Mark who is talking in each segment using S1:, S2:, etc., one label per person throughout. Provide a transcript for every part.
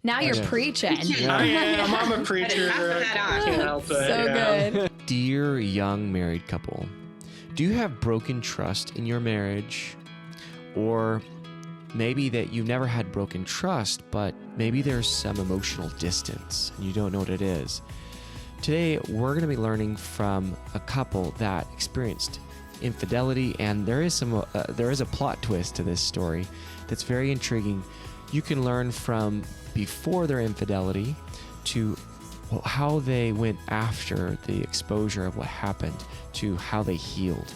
S1: Now you're preaching.
S2: I am. I'm a preacher. I can't help it.
S1: So good.
S3: Dear young married couple, do you have broken trust in your marriage? Or maybe that you've never had broken trust, but maybe there's some emotional distance and you don't know what it is. Today, we're going to be learning from a couple that experienced infidelity, and there is a plot twist to this story that's very intriguing. You can learn from before their infidelity to how they went after the exposure of what happened to how they healed.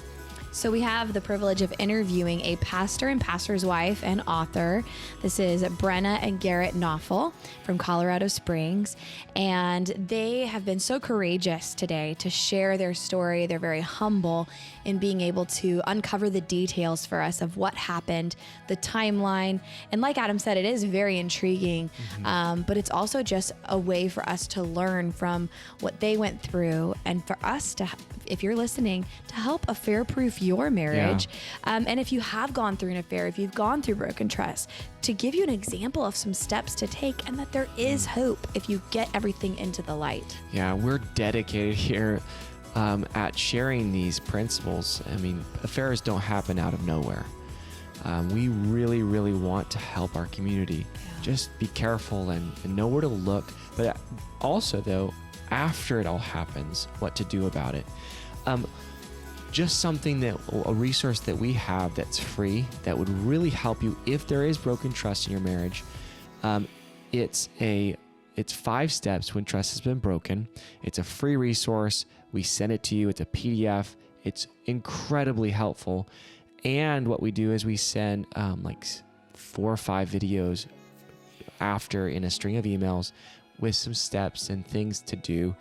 S1: So we have the privilege of interviewing a pastor and pastor's wife and author. This is Brenna and Garrett Naufel from Colorado Springs. And they have been so courageous today to share their story. They're very humble in being able to uncover the details for us of what happened, the timeline. And like Adam said, it is very intriguing, but it's also just a way for us to learn from what they went through and for us to, if you're listening, to help affair-proof your marriage. Yeah. And if you have gone through an affair, if you've gone through broken trust, to give you an example of some steps to take and that there is hope if you get everything into the light.
S3: Yeah, we're dedicated here at sharing these principles. I mean, affairs don't happen out of nowhere. We really, really want to help our community. Yeah. Just be careful and know where to look. But also, though, after it all happens, what to do about it. Just something a resource that we have that's free that would really help you if there is broken trust in your marriage. It's 5 steps when trust has been broken. It's a free resource. We send it to you. It's a PDF. It's incredibly helpful. And what we do is we send like 4 or 5 videos after in a string of emails with some steps and things to do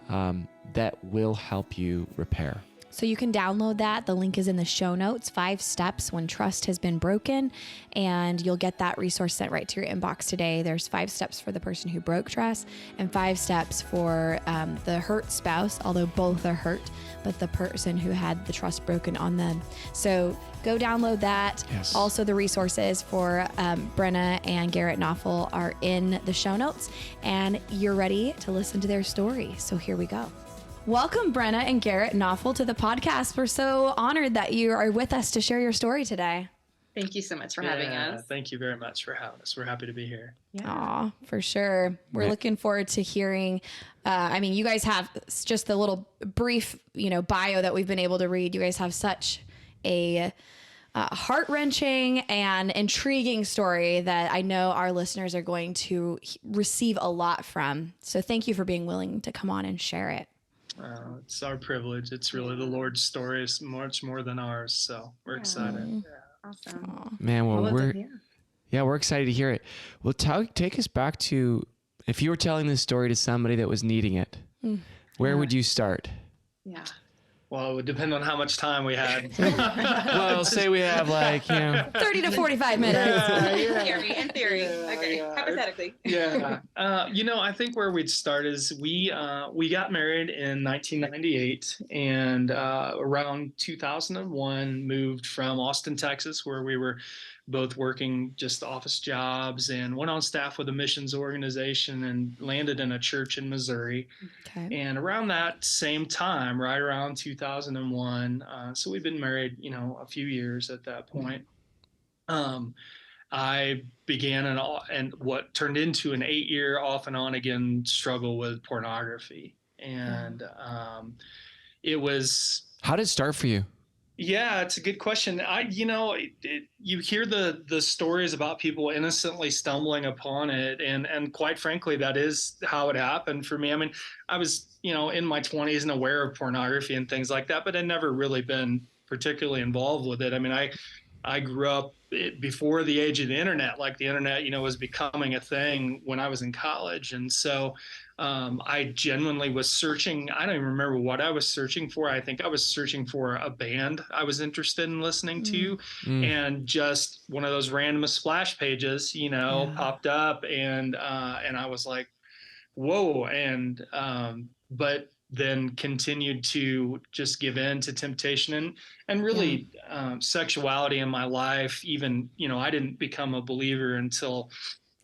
S3: that will help you repair.
S1: So you can download that. The link is in the show notes, 5 steps when trust has been broken, and you'll get that resource sent right to your inbox today. There's 5 steps for the person who broke trust and 5 steps for the hurt spouse, although both are hurt, but the person who had the trust broken on them. So go download that. Yes. Also, the resources for Brenna and Garrett Naufel are in the show notes, and you're ready to listen to their story. So here we go. Welcome, Brenna and Garrett Naufel, to the podcast. We're so honored that you are with us to share your story today.
S4: Thank you so much for having us.
S2: Thank you very much for having us. We're happy to be here.
S1: Yeah. Aw, for sure. We're looking forward to hearing. You guys have just the little brief, bio that we've been able to read. You guys have such a heart-wrenching and intriguing story that I know our listeners are going to receive a lot from. So thank you for being willing to come on and share it.
S2: It's our privilege. It's really the Lord's story. It's much more than ours. So we're excited.
S4: Yeah. Awesome.
S1: Aww.
S3: Man, well, we're excited to hear it. Well, take us back to, if you were telling this story to somebody that was needing it, where would you start?
S4: Yeah.
S2: Well, it would depend on how much time we had.
S3: Well, say we have
S1: 30 to 45 minutes.
S4: In theory. Okay. Hypothetically.
S2: Yeah. I think where we'd start is we got married in 1998, and around 2001 moved from Austin, Texas, where we were both working just office jobs, and went on staff with a missions organization and landed in a church in Missouri.
S1: Okay.
S2: And around that same time, right around 2001, so we've been married, a few years at that point. I began and what turned into an 8-year off and on again struggle with pornography. And it was...
S3: How did it start for you?
S2: Yeah, it's a good question. You hear the stories about people innocently stumbling upon it, and quite frankly, that is how it happened for me. I mean, I was, in my 20s and aware of pornography and things like that, but I'd never really been particularly involved with it. I mean, I grew up before the age of the internet. Like the internet, was becoming a thing when I was in college, and so I genuinely was searching. I don't even remember what I was searching for. I think I was searching for a band I was interested in listening to, and just one of those random splash pages, popped up, and I was like, whoa. And but then continued to just give in to temptation and really sexuality in my life. Even, I didn't become a believer until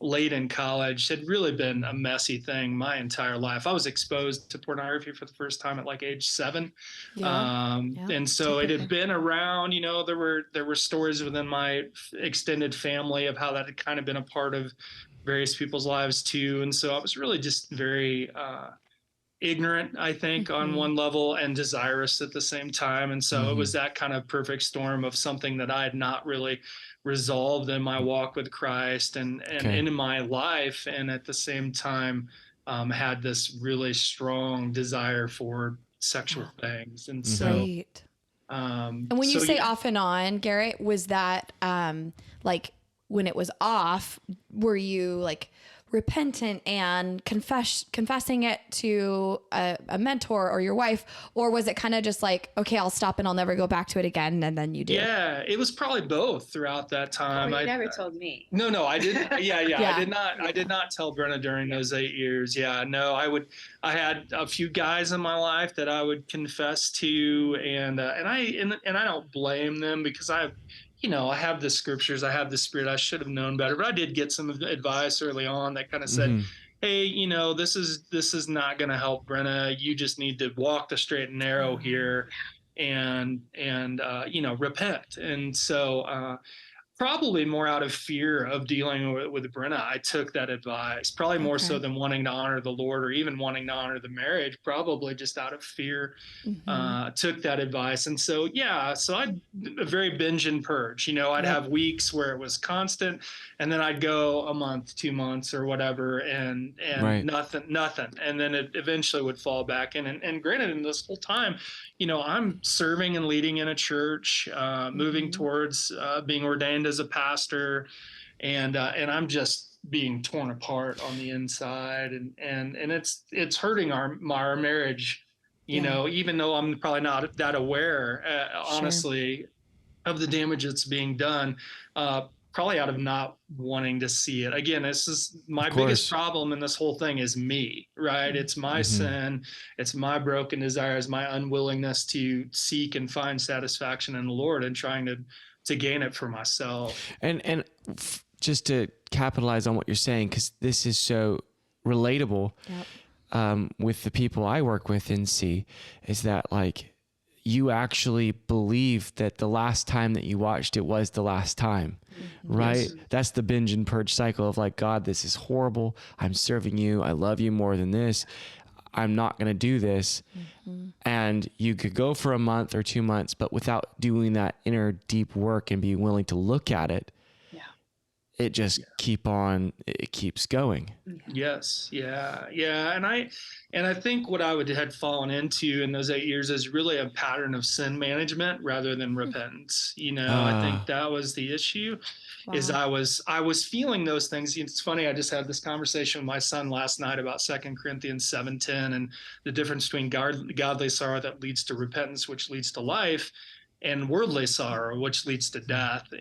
S2: late in college. Had really been a messy thing my entire life. I was exposed to pornography for the first time at like age 7.
S1: Yeah.
S2: And so it had
S1: Typical.
S2: been around, there were stories within my extended family of how that had kind of been a part of various people's lives too. And so I was really just very, ignorant, I think, on
S1: Mhm.
S2: one level, and desirous at the same time. And so it was that kind of perfect storm of something that I had not really resolved in my walk with Christ and
S3: Okay.
S2: in my life. And at the same time, had this really strong desire for sexual things. And so,
S1: Right. And when you say
S2: yeah.
S1: off and on, Garrett, was that like when it was off, were you like repentant and confessing it to a mentor or your wife, or was it kind of just like, okay, I'll stop and I'll never go back to it again, and then you do?
S2: Yeah, it was probably both throughout that time.
S4: Well, you never told me.
S2: No, I didn't. Yeah.
S1: Yeah.
S2: I did not tell Brenna during those 8 years. Yeah, no, I had a few guys in my life that I would confess to, and I don't blame them, because I have the scriptures, I have the spirit. I should have known better, but I did get some advice early on that kind of said, hey, this is not going to help, Brenna. You just need to walk the straight and narrow here, and repent. And so, probably more out of fear of dealing with Brenna, I took that advice, probably more so than wanting to honor the Lord or even wanting to honor the marriage, probably just out of fear, took that advice. And so, so I'd a very binge and purge, I'd have weeks where it was constant, and then I'd go a month, 2 months or whatever, and
S3: Right.
S2: nothing. And then it eventually would fall back in. And granted, in this whole time, I'm serving and leading in a church, moving towards being ordained as a pastor, and I'm just being torn apart on the inside, and it's hurting our marriage, even though I'm probably not that aware, honestly, of the damage that's being done. Probably out of not wanting to see it. Again, this is my biggest problem in this whole thing is me, right? It's my sin. It's my broken desires, my unwillingness to seek and find satisfaction in the Lord, and trying to gain it for myself.
S3: And just to capitalize on what you're saying, because this is so relatable with the people I work with in C, is that like you actually believe that the last time that you watched it was the last time, right? Yes. That's the binge and purge cycle of like, God, this is horrible. I'm serving you. I love you more than this. I'm not going to do this. And you could go for a month or 2 months, but without doing that inner deep work and being willing to look at it, it just it keeps going.
S2: Yes. Yeah. And I think what I had fallen into in those 8 years is really a pattern of sin management rather than repentance. I think that was the issue. Is I was feeling those things. It's funny. I just had this conversation with my son last night about 2 Corinthians 7:10 and the difference between godly sorrow that leads to repentance, which leads to life, and worldly sorrow, which leads to death.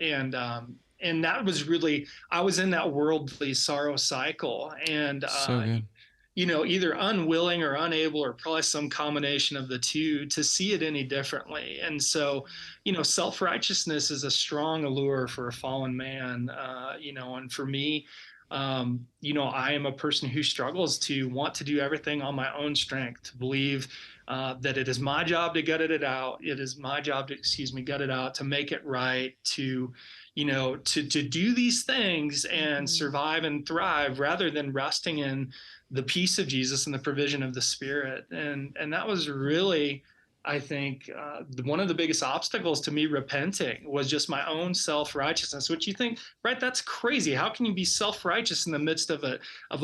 S2: And that was really, I was in that worldly sorrow cycle, and
S3: so good.
S2: Either unwilling or unable, or probably some combination of the two, to see it any differently. And so, self-righteousness is a strong allure for a fallen man, and for me, I am a person who struggles to want to do everything on my own strength, to believe that it is my job to gut it out. It is my job to, gut it out, to make it right, to do these things and survive and thrive, rather than resting in the peace of Jesus and the provision of the Spirit. And that was really, I think, one of the biggest obstacles to me repenting was just my own self-righteousness, which you think, right, that's crazy. How can you be self-righteous in the midst of a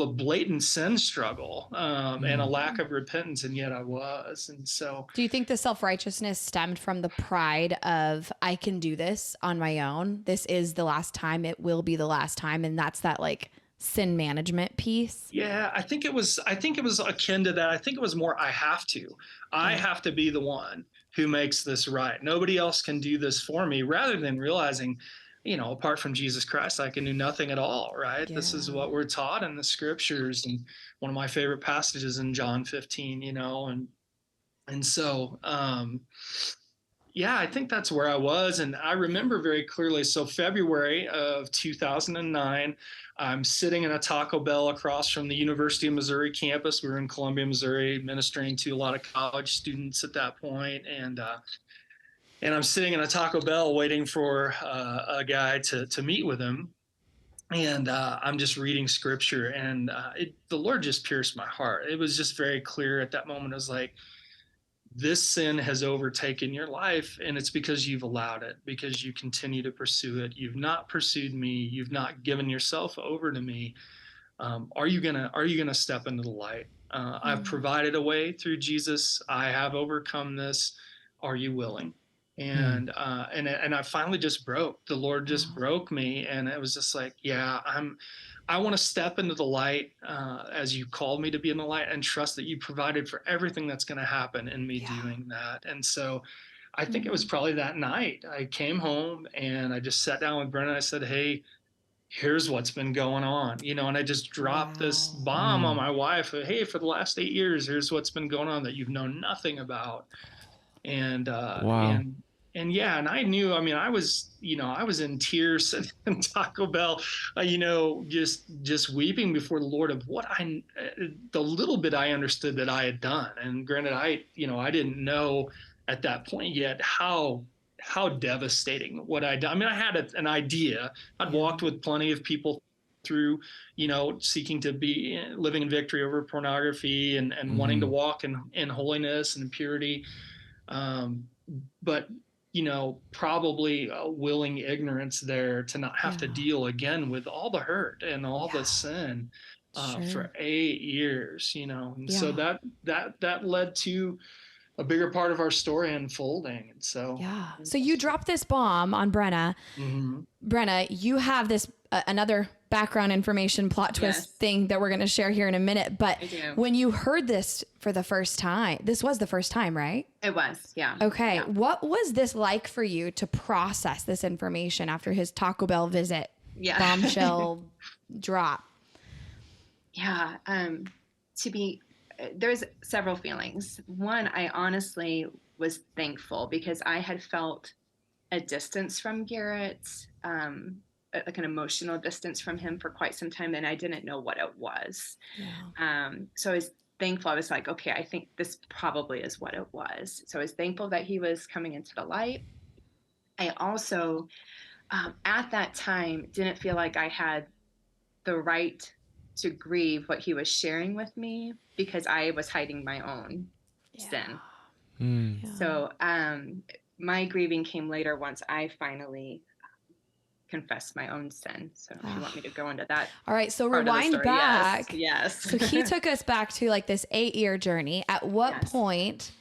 S2: blatant sin struggle and a lack of repentance? And yet I was. And so,
S1: do you think the self-righteousness stemmed from the pride of, I can do this on my own? This is the last time. It will be the last time. And that's that like sin management piece?
S2: Yeah, I think it was akin to that. I think it was more, I have to be the one who makes this right. Nobody else can do this for me, rather than realizing, apart from Jesus Christ, I can do nothing at all, right? Yeah. This is what we're taught in the scriptures. And one of my favorite passages in John 15, and so, Yeah, I think that's where I was. And I remember very clearly. So, February of 2009, I'm sitting in a Taco Bell across from the University of Missouri campus. We were in Columbia, Missouri, ministering to a lot of college students at that point. And I'm sitting in a Taco Bell waiting for a guy to meet with him. And I'm just reading scripture. And the Lord just pierced my heart. It was just very clear at that moment. It was like, this sin has overtaken your life, and it's because you've allowed it, because you continue to pursue it. You've not pursued me. You've not given yourself over to me. Are you gonna step into the light? I've provided a way through Jesus. I have overcome this. Are you willing? And I finally just broke. The Lord just broke me, and it was just like, yeah, I want to step into the light as you called me to be in the light, and trust that you provided for everything that's going to happen in me doing that. And so I think it was probably that night I came home and I just sat down with Brenna and I said, hey, here's what's been going on, and I just dropped this bomb on my wife. Hey, for the last 8 years, here's what's been going on that you've known nothing about. And
S3: Wow.
S2: yeah, and I knew, I mean, I was in tears in Taco Bell, just weeping before the Lord of the little bit I understood that I had done. And granted, I didn't know at that point yet how devastating what I'd done. I mean, I had an idea. I'd walked with plenty of people through, seeking to be living in victory over pornography and wanting to walk in holiness and purity. But probably a willing ignorance there to not have to deal again with all the hurt and all the sin for 8 years, and so that led to a bigger part of our story unfolding. And so
S1: So you dropped this bomb on Brenna. Brenna, you have this another background information plot twist thing that we're going to share here in a minute. But when you heard this for the first time, this was the first time, right?
S4: It was, yeah.
S1: Okay.
S4: Yeah.
S1: What was this like for you to process this information after his Taco Bell visit? Bombshell drop.
S4: Yeah. There's several feelings. One, I honestly was thankful because I had felt a distance from Garrett, like an emotional distance from him for quite some time, and I didn't know what it was. So I was thankful. I was like, okay, I think this probably is what it was. So I was thankful that he was coming into the light. I also, at that time, didn't feel like I had the right to grieve what he was sharing with me because I was hiding my own sin. So my grieving came later once I finally confessed my own sin. So if you want me to go into that.
S1: All right. So rewind back.
S4: Yes.
S1: So he took us back to like this 8-year journey. At what point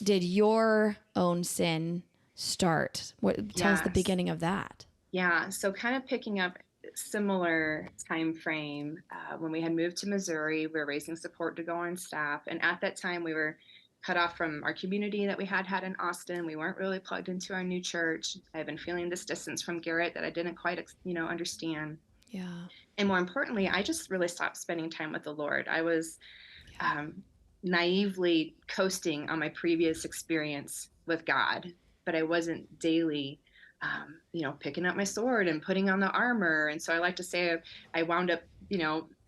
S1: did your own sin start? Tell us the beginning of that.
S4: Yeah. So kind of picking up similar time frame when we had moved to Missouri, we were raising support to go on staff. And at that time we were cut off from our community that we had in Austin. We weren't really plugged into our new church. I've been feeling this distance from Garrett that I didn't quite, understand.
S1: Yeah.
S4: And more importantly, I just really stopped spending time with the Lord. I was naively coasting on my previous experience with God, but I wasn't daily picking up my sword and putting on the armor. And so I like to say I wound up,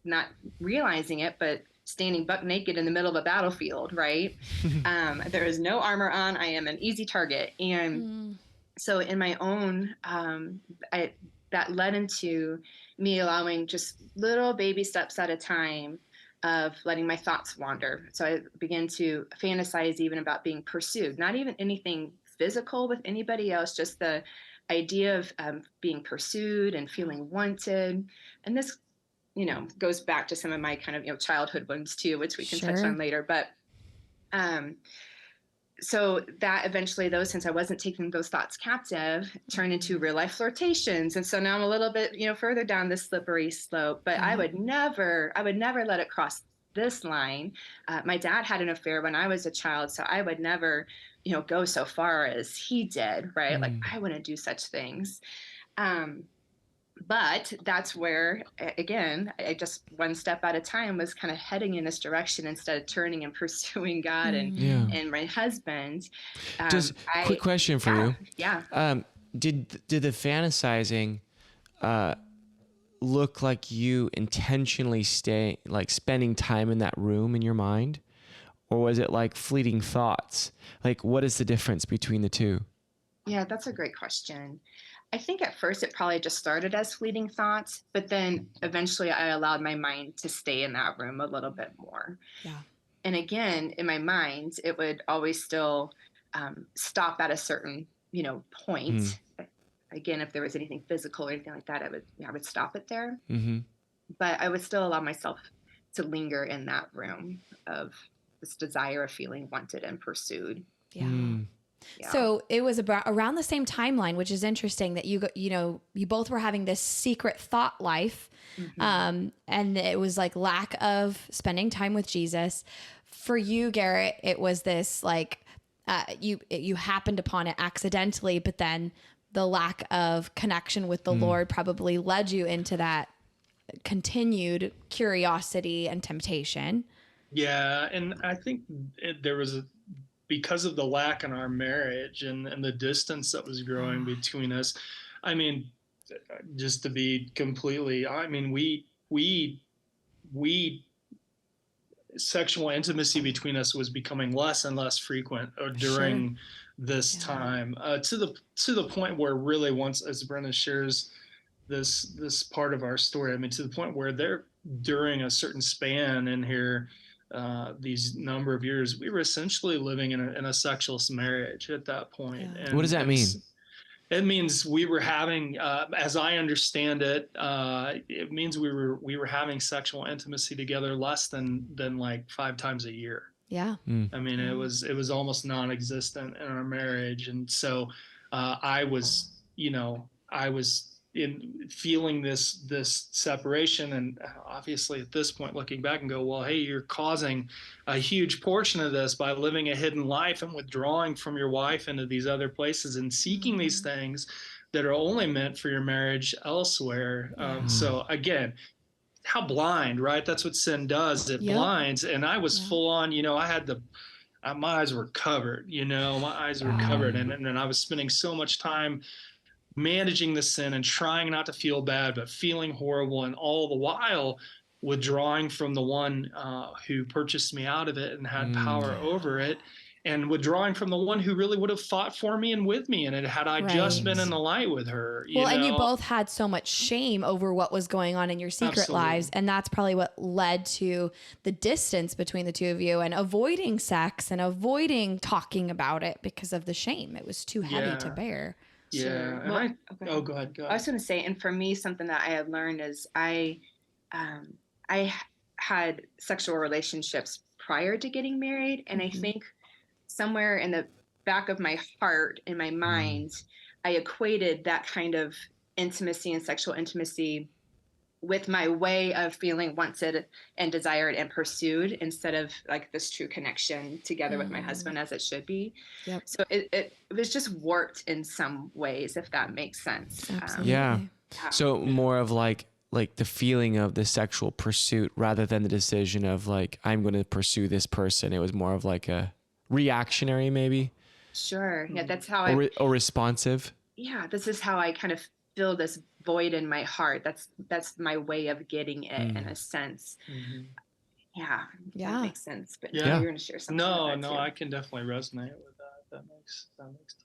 S4: not realizing it, but standing buck naked in the middle of a battlefield, right? There is no armor on. I am an easy target. And so in my own, that led into me allowing just little baby steps at a time of letting my thoughts wander. So I began to fantasize even about being pursued, not even anything physical with anybody else, just the idea of being pursued and feeling wanted. And this, goes back to some of my kind of, childhood wounds too, which we can touch on later. But so that eventually, though, since I wasn't taking those thoughts captive, turned into real life flirtations. And so now I'm a little bit, further down this slippery slope, but I would never let it cross this line. My dad had an affair when I was a child, so I would never, go so far as he did, right? Like I wouldn't do such things. But that's where, again, I just one step at a time was kind of heading in this direction instead of turning and pursuing God
S3: Yeah.
S4: and my husband.
S3: Just quick question for
S4: Yeah,
S3: you.
S4: yeah.
S3: Did the fantasizing look like you intentionally spending time in that room in your mind? Or was it like fleeting thoughts? Like, what is the difference between the two?
S4: Yeah, that's a great question. I think at first it probably just started as fleeting thoughts, but then eventually I allowed my mind to stay in that room a little bit more.
S1: Yeah.
S4: And again, in my mind, it would always still stop at a certain, point. Again, if there was anything physical or anything like that, I would stop it there.
S3: Mm-hmm.
S4: But I would still allow myself to linger in that room of this desire of feeling wanted and pursued.
S1: Yeah.
S4: Yeah.
S1: So it was about around the same timeline, which is interesting that you both were having this secret thought life.
S4: Mm-hmm.
S1: And it was like lack of spending time with Jesus. For you, Garrett, it was this like, you happened upon it accidentally, but then the lack of connection with the Lord probably led you into that continued curiosity and temptation.
S2: Yeah, and I think there was because of the lack in our marriage and the distance that was growing between us. I mean, just to be completely, I mean, we sexual intimacy between us was becoming less and less frequent during this time, to the point where really once, as Brenda shares this part of our story, I mean, to the point where there during a certain span in here, these number of years, we were essentially living in a sexless marriage at that point.
S1: Yeah.
S2: And
S3: What does that mean?
S2: It means we were having, as I understand it, it means we were having sexual intimacy together less than like 5 times a year.
S1: Yeah.
S2: I mean, it was almost non-existent in our marriage, and so I was in feeling this separation, and obviously at this point looking back and go, well, hey, you're causing a huge portion of this by living a hidden life and withdrawing from your wife into these other places and seeking these things that are only meant for your marriage elsewhere. So again, how blind, right? That's what sin does. It blinds. And I was full on, I had my eyes were covered, my eyes were covered. And I was spending so much time managing the sin and trying not to feel bad, but feeling horrible. And all the while withdrawing from the one who purchased me out of it and had power over it, and withdrawing from the one who really would have fought for me and with me in it had I just been in the light with her.
S1: And you both had so much shame over what was going on in your secret lives. And that's probably what led to the distance between the two of you and avoiding sex and avoiding talking about it because of the shame. It was too heavy to bear.
S2: Yeah.
S4: Well,
S2: And go ahead.
S4: I was going to say, and for me, something that I had learned is I had sexual relationships prior to getting married. And I think somewhere in the back of my heart, in my mind, I equated that kind of intimacy and sexual intimacy with my way of feeling wanted and desired and pursued, instead of like this true connection together with my husband as it should be. So it was just warped in some ways, if that makes sense.
S3: Yeah. So more of like the feeling of the sexual pursuit rather than the decision of like, I'm going to pursue this person. It was more of like a reactionary, maybe.
S4: Sure. Yeah. That's how
S3: or responsive.
S4: Yeah. This is how I kind of feel this void in my heart. That's my way of getting it in a sense. Yeah. That makes sense. But you're going to share something.
S2: No, I can definitely resonate with that. That makes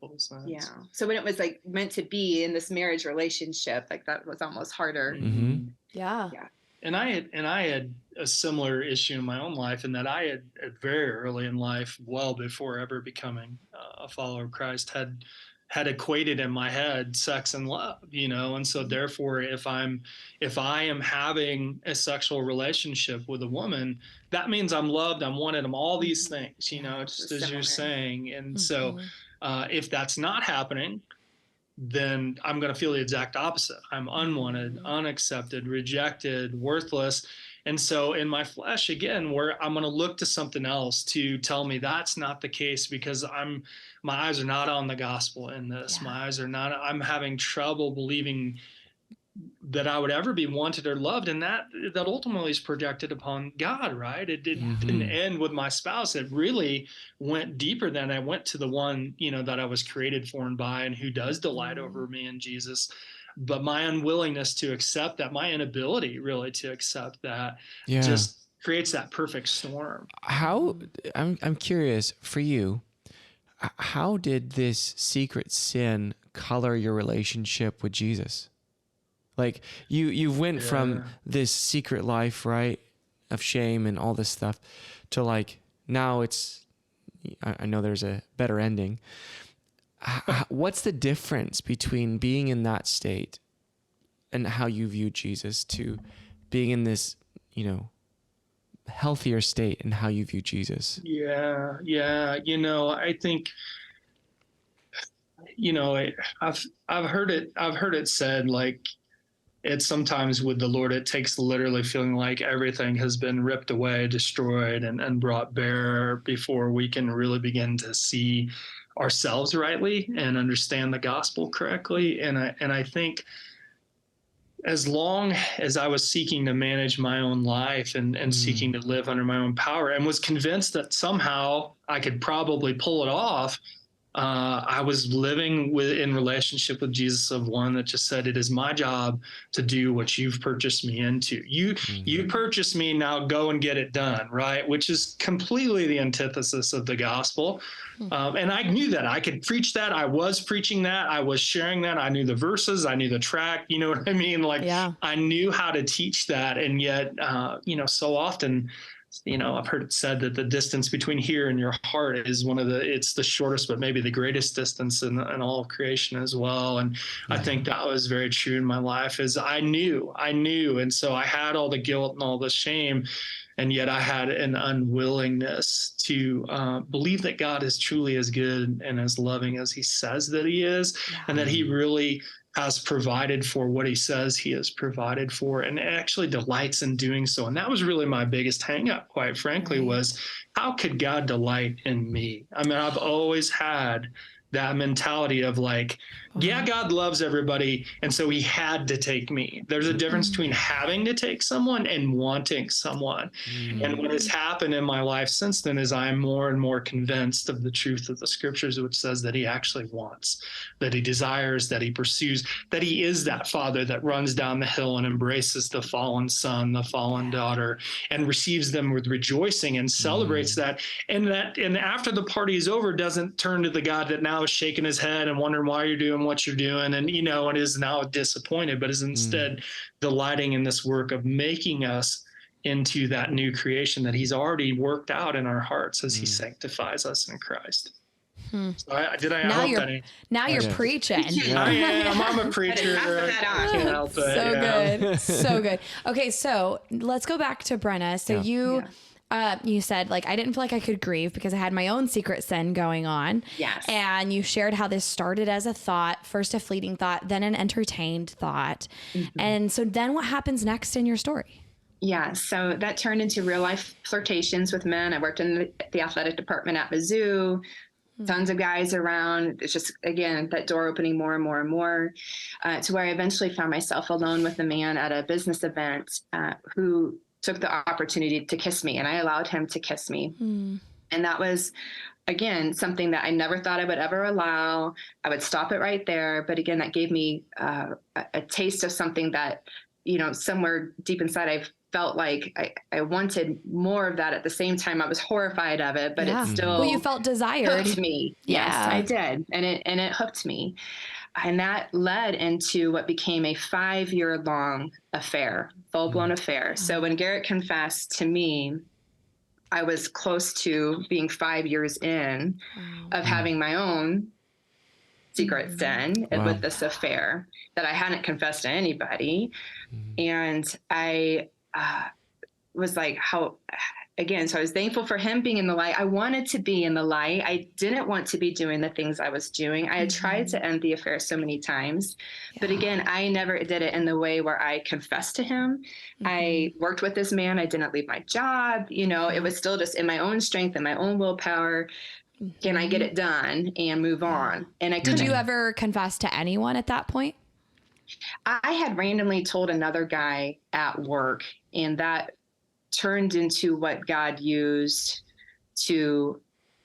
S2: total sense.
S4: Yeah. So when it was like meant to be in this marriage relationship, like that was almost harder.
S1: Yeah.
S2: And I had a similar issue in my own life, in that I had very early in life, well before ever becoming a follower of Christ, had equated in my head sex and love, and so therefore if I am having a sexual relationship with a woman, that means I'm loved, I'm wanted, I'm all these things, just as you're saying. And so if that's not happening, then I'm going to feel the exact opposite. I'm unwanted, unaccepted, rejected, worthless. And so in my flesh, again, where I'm going to look to something else to tell me that's not the case, because my eyes are not on the gospel in this. My eyes are not, I'm having trouble believing that I would ever be wanted or loved. And that ultimately is projected upon God, right? It didn't end with my spouse. It really went deeper than I went to the one, that I was created for and by, and who does delight over me in Jesus. But my unwillingness to accept that, my inability really to accept that, just creates that perfect storm.
S3: I'm curious for you, how did this secret sin color your relationship with Jesus? Like you went from this secret life, right, of shame and all this stuff, to like now it's, I know there's a better ending. What's the difference between being in that state and how you view Jesus to being in this, healthier state and how you view Jesus?
S2: Yeah. I think, I've heard it said, like, it's sometimes with the Lord, it takes literally feeling like everything has been ripped away, destroyed, and brought bare before we can really begin to see ourselves rightly and understand the gospel correctly. And I think as long as I was seeking to manage my own life and seeking to live under my own power, and was convinced that somehow I could probably pull it off, I was living in relationship with Jesus, of one that just said, it is my job to do what you've purchased me into. You purchased me, now go and get it done, right? Which is completely the antithesis of the gospel. And I knew that I could preach that. I was preaching that. I was sharing that. I knew the verses. I knew the track. You know what I mean? Like, I knew how to teach that. And yet, so often, I've heard it said that the distance between here and your heart is it's the shortest, but maybe the greatest distance in all of creation as well. And I think that was very true in my life, is I knew. And so I had all the guilt and all the shame, and yet I had an unwillingness to believe that God is truly as good and as loving as he says that he is, and that he really has provided for what he says he has provided for, and actually delights in doing so. And that was really my biggest hang up, quite frankly, was how could God delight in me? I mean, I've always had that mentality of like, God loves everybody, and so he had to take me. There's a difference between having to take someone and wanting someone. And what has happened in my life since then is I'm more and more convinced of the truth of the scriptures, which says that he actually wants, that he desires, that he pursues, that he is that father that runs down the hill and embraces the fallen son, the fallen daughter, and receives them with rejoicing and celebrates that. And after the party is over, doesn't turn to the God that now is shaking his head and wondering why you're doing what you're doing, and and is now disappointed, but is instead delighting in this work of making us into that new creation that he's already worked out in our hearts as he sanctifies us in Christ. So
S1: now you're preaching.
S2: I am. I'm a preacher. I can't help it.
S1: So good. So good. Okay, so let's go back to Brenna. So you said, like, I didn't feel like I could grieve because I had my own secret sin going on.
S4: Yes.
S1: And you shared how this started as a thought, first a fleeting thought, then an entertained thought. And so then what happens next in your story?
S4: Yeah, so that turned into real life flirtations with men. I worked in the athletic department at Mizzou. Tons of guys around. It's just, again, that door opening more and more and more, to where I eventually found myself alone with a man at a business event who took the opportunity to kiss me, and I allowed him to kiss me. And that was, again, something that I never thought I would ever allow. I would stop it right there. But again, that gave me a taste of something that, somewhere deep inside I felt like I wanted more of that. At the same time, I was horrified of it, but it still
S1: you felt desired.
S4: Hooked me. Yes, I did. And it hooked me. And that led into what became a 5-year-long affair, full-blown affair. So when Garrett confessed to me, I was close to being 5 years in of having my own secret sin with this affair that I hadn't confessed to anybody. And I was like, so I was thankful for him being in the light. I wanted to be in the light. I didn't want to be doing the things I was doing. I had tried to end the affair so many times, but again, I never did it in the way where I confessed to him. I worked with this man. I didn't leave my job. It was still just in my own strength and my own willpower. Can I get it done and move on? And I couldn't.
S1: Did you ever confess to anyone at that point?
S4: I had randomly told another guy at work, and that turned into what God used to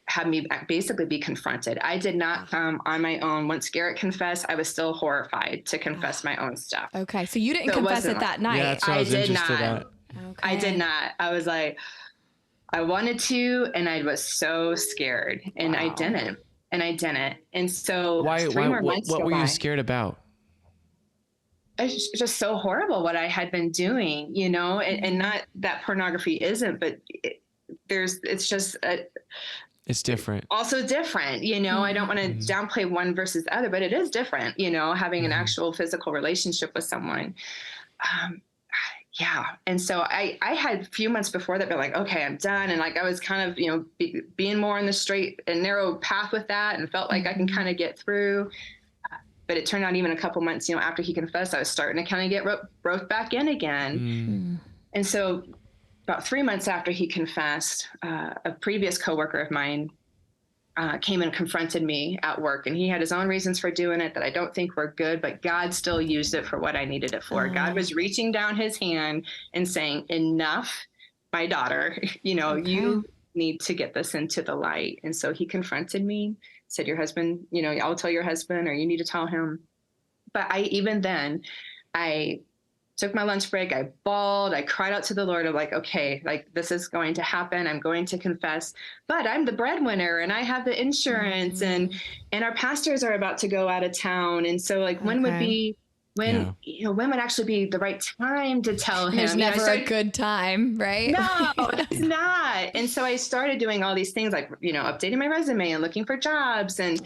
S4: have me basically be confronted. I did not come on my own. Once Garrett confessed, I was still horrified to confess my own stuff.
S1: Okay. So you didn't
S4: So it
S1: confess
S4: wasn't
S1: it that night.
S3: Yeah, that's what I was
S4: did
S3: interested
S4: not.
S3: at.
S1: Okay.
S4: I did not. I was like, I wanted to, and I was so scared, and I
S1: Wow.
S4: didn't. And so
S3: Why?
S4: 3 more
S3: What,
S4: months
S3: what
S4: go
S3: were you
S4: by.
S3: scared about?
S4: It's just so horrible what I had been doing, and not that pornography isn't, but it's just
S3: It's different.
S4: also different, I don't want to downplay one versus the other, but it is different, having an actual physical relationship with someone. Yeah. And so I had a few months before that, been like, okay, I'm done. And like, I was kind of, being more on the straight and narrow path with that, and felt like I can kind of get through. But it turned out even a couple months, after he confessed, I was starting to kind of get roped back in again. And so about 3 months after he confessed, a previous coworker of mine came and confronted me at work, and he had his own reasons for doing it that I don't think were good, but God still used it for what I needed it for. God was reaching down his hand and saying, enough, my daughter, you need to get this into the light. And so he confronted me, said, your husband, I'll tell your husband, or you need to tell him. But I took my lunch break. I bawled. I cried out to the Lord of like, okay, like this is going to happen. I'm going to confess, but I'm the breadwinner and I have the insurance and our pastors are about to go out of town. And so like, when would actually be the right time to tell him?
S1: There's never a good time, right?
S4: No, it's not. And so I started doing all these things like, updating my resume and looking for jobs. And,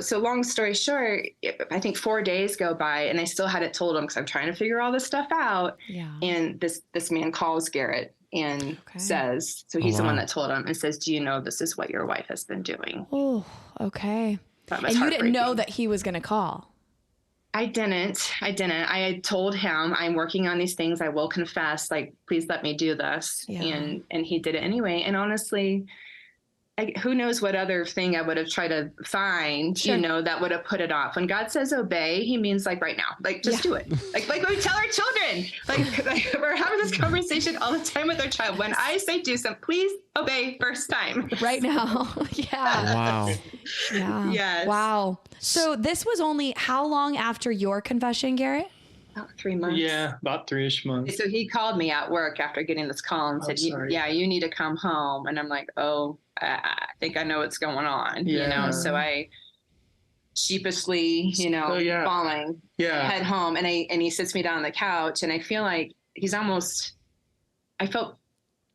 S4: so long story short, I think 4 days go by and I still hadn't told him because I'm trying to figure all this stuff out. Yeah. And this man calls Garrett and says, so he's the one that told him, and says, do you know this is what your wife has been doing?
S1: Oh, okay. And you didn't know that he was going to call?
S4: I didn't. I had told him, I'm working on these things. I will confess, like, please let me do this. Yeah. And he did it anyway. And honestly, who knows what other thing I would have tried to find, that would have put it off. When God says obey, he means like right now, like just do it. Like we tell our children, like we're having this conversation all the time with our child. When I say do something, please obey first time.
S1: Right now. Yeah.
S3: Wow.
S1: Yeah.
S4: Yes.
S1: Wow. So this was only how long after your confession, Garrett?
S4: About 3 months.
S2: Yeah, about 3-ish months.
S4: So he called me at work after getting this call and said, yeah, you need to come home. And I'm like, oh, I think I know what's going on, So I sheepishly, falling, head home, and he sits me down on the couch, and I feel like I felt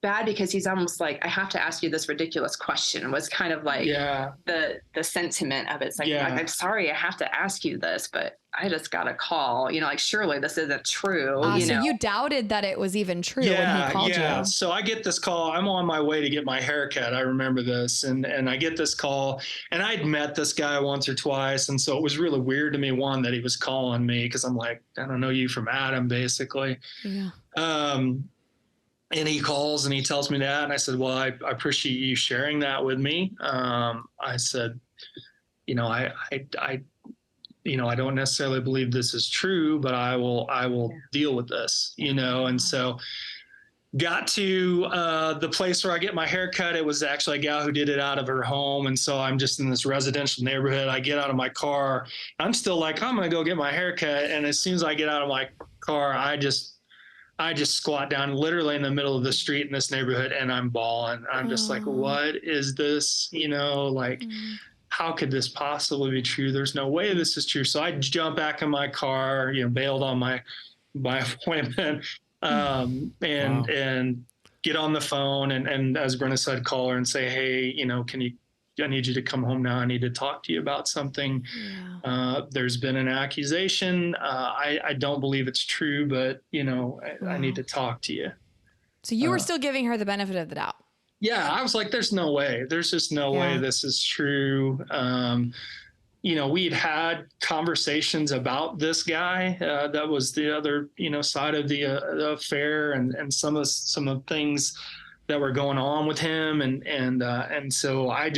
S4: bad because he's almost like, I have to ask you this ridiculous question, was kind of like the sentiment of it. It's like, I'm sorry, I have to ask you this, but I just got a call, like, surely this isn't true.
S1: So you doubted that it was even true when he called you.
S2: So I get this call. I'm on my way to get my haircut. I remember this. And I get this call, and I'd met this guy once or twice. And so it was really weird to me, one, that he was calling me, because I'm like, I don't know you from Adam, basically. Yeah. And he calls and he tells me that. And I said, well, I appreciate you sharing that with me. I said, I don't necessarily believe this is true, but I will deal with this, and so got to the place where I get my haircut. It was actually a gal who did it out of her home. And so I'm just in this residential neighborhood. I get out of my car. I'm still like, I'm going to go get my haircut. And as soon as I get out of my car, I just squat down literally in the middle of the street in this neighborhood, and I'm bawling. I'm just like, what is this? How could this possibly be true? There's no way this is true. So I jump back in my car, bailed on my appointment, and get on the phone. And as Brenna said, call her and say, hey, I need you to come home now. I need to talk to you about something. Yeah. There's been an accusation. I don't believe it's true, but I need to talk to you. So
S1: you were still giving her the benefit of the doubt.
S2: Yeah, I was like, there's no way. There's just no way this is true. We'd had conversations about this guy. That was the other, side of the affair, and some of the things that were going on with him. And so I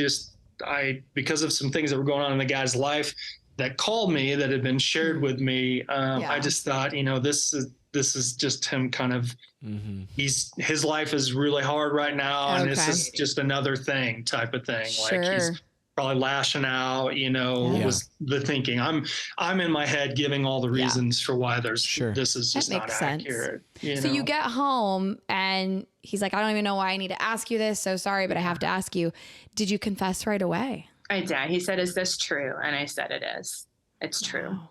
S2: because of some things that were going on in the guy's life, that called me, that had been shared with me. I just thought, this is just him kind of, his life is really hard right now. And this is just another thing type of thing.
S1: Sure.
S2: Like he's probably lashing out, was the thinking. I'm in my head giving all the reasons for why this is just not accurate.
S1: So you get home and he's like, I don't even know why I need to ask you this. So sorry, but I have to ask you. Did you confess right away?
S4: I did. He said, is this true? And I said, it is. It's true.
S1: Wow.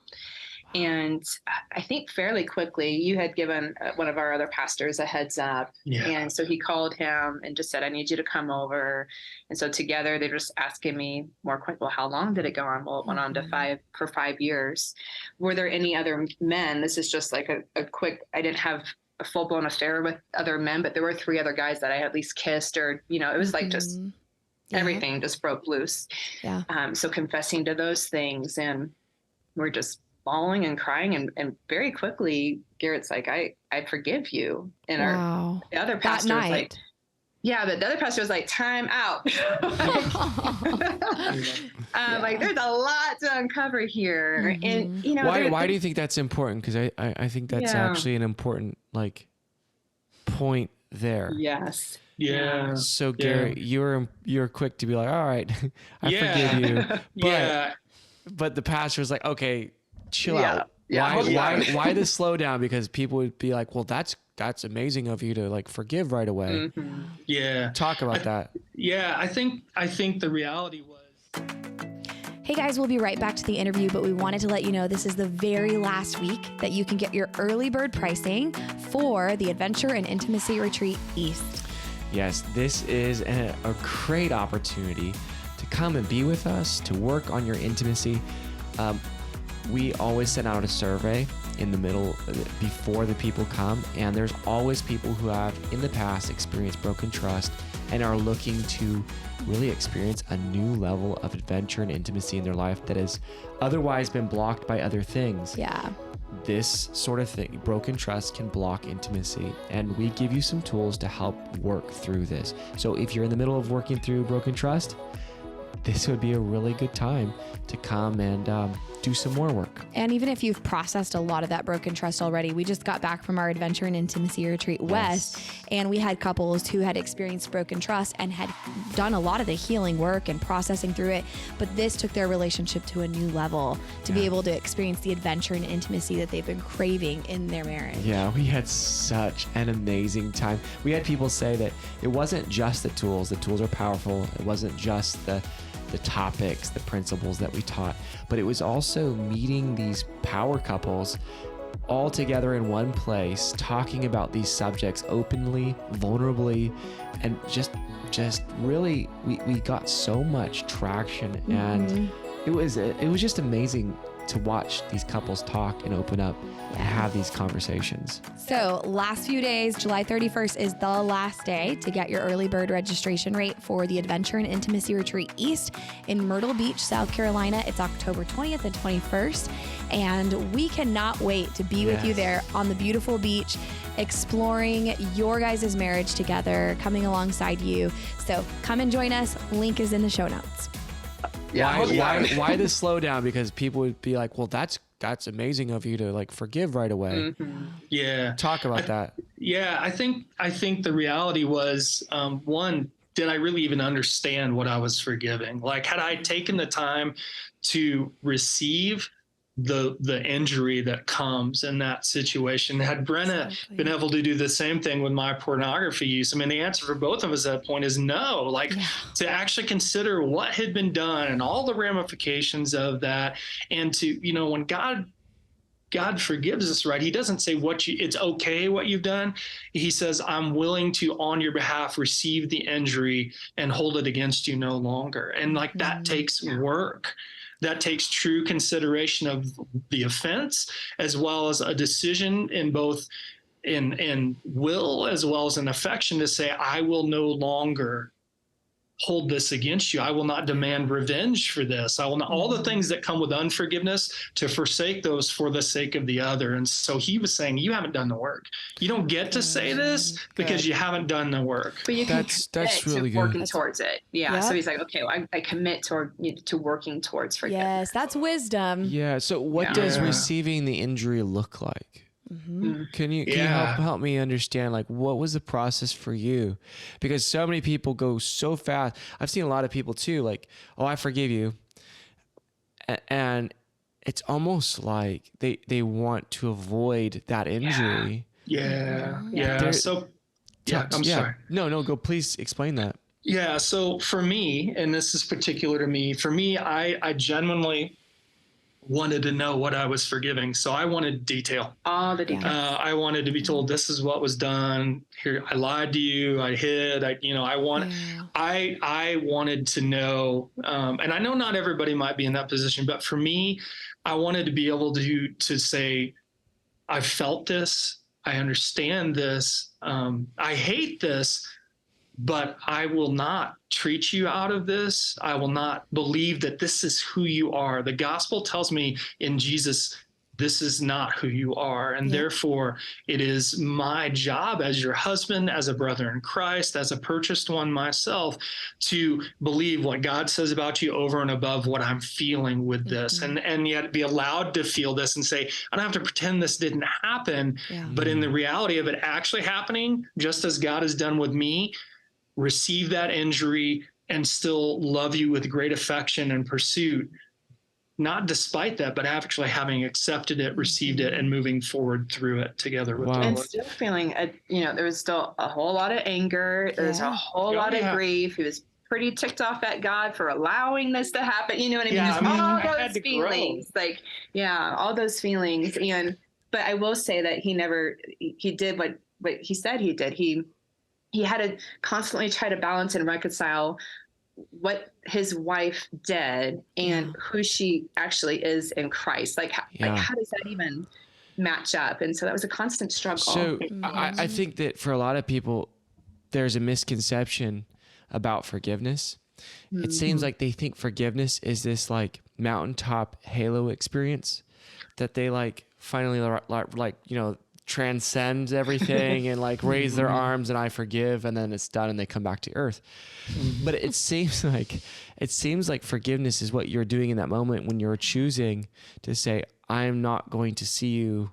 S4: And I think fairly quickly, you had given one of our other pastors a heads up. Yeah. And so he called him and just said, I need you to come over. And so together they're just asking me more quick, well, how long did it go on? Well, it went on to 5 years. Were there any other men? This is just like a quick, I didn't have a full blown affair with other men, but there were 3 other guys that I at least kissed, or, it was like just everything just broke loose.
S1: Yeah.
S4: So confessing to those things, and we're just bawling and crying, and very quickly Garrett's like, I forgive you. And the other pastor was like, but the other pastor was like, time out. Like there's a lot to uncover here. And
S3: why do you think that's important? Because I think that's actually an important point there.
S4: Yes.
S2: Yeah.
S3: So Garrett, you're quick to be like, all right, I forgive you. But the pastor was like, okay, chill out. Yeah. Why the slowdown? Because people would be like, well, that's amazing of you to forgive right away.
S2: Mm-hmm. Yeah.
S3: Talk about that.
S2: Yeah. I think the reality was.
S1: Hey guys, we'll be right back to the interview, but we wanted to let you know this is the very last week that you can get your early bird pricing for the Adventure and Intimacy Retreat East.
S3: Yes, this is a great opportunity to come and be with us, to work on your intimacy. We always send out a survey in the middle before the people come, and there's always people who have in the past experienced broken trust and are looking to really experience a new level of adventure and intimacy in their life that has otherwise been blocked by other things.
S1: Yeah.
S3: This sort of thing, broken trust, can block intimacy, and we give you some tools to help work through this. So if you're in the middle of working through broken trust, this would be a really good time to come and do some more work.
S1: And even if you've processed a lot of that broken trust already, we just got back from our Adventure and Intimacy Retreat West, and we had couples who had experienced broken trust and had done a lot of the healing work and processing through it, but this took their relationship to a new level to be able to experience the adventure and intimacy that they've been craving in their marriage.
S3: Yeah, we had such an amazing time. We had people say that it wasn't just the tools are powerful. It wasn't just the topics, the principles that we taught, but it was also meeting these power couples all together in one place, talking about these subjects openly, vulnerably, and just really, we got so much traction, and it was just amazing to watch these couples talk and open up and have these conversations.
S1: So last few days, July 31st is the last day to get your early bird registration rate for the Adventure and Intimacy Retreat East in Myrtle Beach, South Carolina. It's October 20th and 21st. And we cannot wait to be with you there on the beautiful beach, exploring your guys' marriage together, coming alongside you. So come and join us. Link is in the show notes.
S3: Why the slowdown? Because people would be like, well, that's amazing of you to forgive right away.
S2: Yeah.
S3: Talk about that.
S2: Yeah. I think the reality was, one, did I really even understand what I was forgiving? Had I taken the time to receive the injury that comes in that situation? Had Brena been able to do the same thing with my pornography use? I mean, the answer for both of us at that point is no. To actually consider what had been done and all the ramifications of that, and to, when God forgives us, right? He doesn't say it's okay what you've done. He says, I'm willing to, on your behalf, receive the injury and hold it against you no longer. And that takes work. That takes true consideration of the offense, as well as a decision in both in will as well as an affection to say, I will no longer hold this against you. I will not demand revenge for this. I will not, all the things that come with unforgiveness, to forsake those for the sake of the other. And so he was saying, you haven't done the work. You don't get to say this because you haven't done the work.
S4: But you can
S3: that's really
S4: to working
S3: good.
S4: towards it. Yeah.
S1: Yep.
S4: So he's like, okay, well, I commit to working towards forgiveness.
S1: Yes, that's wisdom.
S3: Yeah. So what does receiving the injury look like? Can you help me understand, like, what was the process for you? Because so many people go so fast. I've seen a lot of people too, like, oh, I forgive you. And it's almost like they want to avoid that injury.
S2: Yeah. So I'm sorry.
S3: No, go, please explain that.
S2: Yeah. So for me, and this is particular to me, I genuinely wanted to know what I was forgiving. So I wanted detail.
S4: All the details.
S2: I wanted to be told, this is what was done here. I lied to you. I hid. I wanted to know, and I know not everybody might be in that position, but for me, I wanted to be able to say, I felt this. I understand this. I hate this, but I will not treat you out of this. I will not believe that this is who you are. The gospel tells me in Jesus, this is not who you are. And therefore, it is my job as your husband, as a brother in Christ, as a purchased one myself, to believe what God says about you over and above what I'm feeling with this. And yet be allowed to feel this and say, I don't have to pretend this didn't happen. But in the reality of it actually happening, just as God has done with me, receive that injury and still love you with great affection and pursuit, not despite that, but actually having accepted it, received it, and moving forward through it together with the
S4: And
S2: Lord.
S4: still feeling, there was still a whole lot of anger. There was a whole lot of grief. He was pretty ticked off at God for allowing this to happen. You know what I mean? All those feelings, all those feelings. But I will say that he did what he said he did. He had to constantly try to balance and reconcile what his wife did and who she actually is in Christ. Like how does that even match up? And so that was a constant struggle.
S3: So I think that for a lot of people, there's a misconception about forgiveness. It seems like they think forgiveness is this like mountaintop halo experience that they like finally transcend everything and like raise their arms and I forgive, and then it's done and they come back to earth. But it seems like forgiveness is what you're doing in that moment when you're choosing to say, I'm not going to see you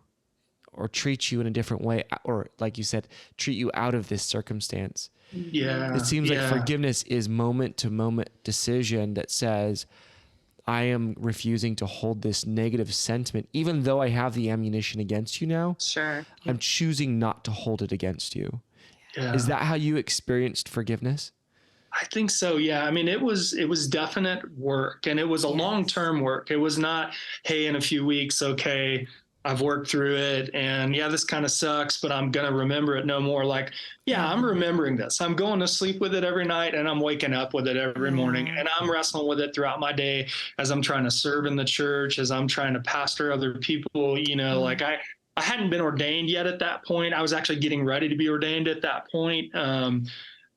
S3: or treat you in a different way, or like you said, treat you out of this circumstance. It seems like forgiveness is moment to moment decision that says, I am refusing to hold this negative sentiment, even though I have the ammunition against you now.
S4: Sure.
S3: I'm choosing not to hold it against you.
S2: Yeah.
S3: Is that how you experienced forgiveness?
S2: I think so. Yeah. I mean, it was definite work, and it was a long-term work. It was not, hey, in a few weeks, okay, I've worked through it, and this kind of sucks, but I'm going to remember it no more. Like, I'm remembering this. I'm going to sleep with it every night, and I'm waking up with it every morning, and I'm wrestling with it throughout my day as I'm trying to serve in the church, as I'm trying to pastor other people. Like I hadn't been ordained yet at that point. I was actually getting ready to be ordained at that point.